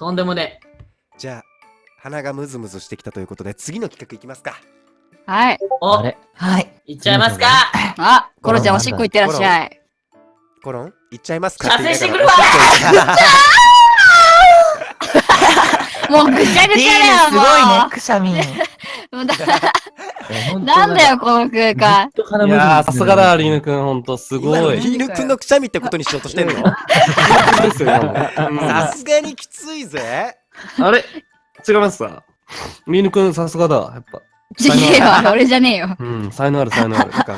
とんでもねじゃあ、鼻がムズムズしてきたということで、次の企画いきますか。はい。え。お、あれはい。いっちゃいますか。あ、コロちゃんおしっこ行ってらっしゃい。コロン、いっちゃいますか。射精してくるわ。もうぐちゃぐちゃだよ、すごいね、くしゃみ。もうなんだよ、この空間。いやー、さすがだ、リーヌ君、ほんと、すごい。リーヌ君のくしゃみってことにしようとしてんの。ですよ、さすがにきついぜ。あれ違いますか。リーヌ君、さすがだ、やっぱ。いやいや、俺じゃねえよ。うん、才能ある、才能ある。なんか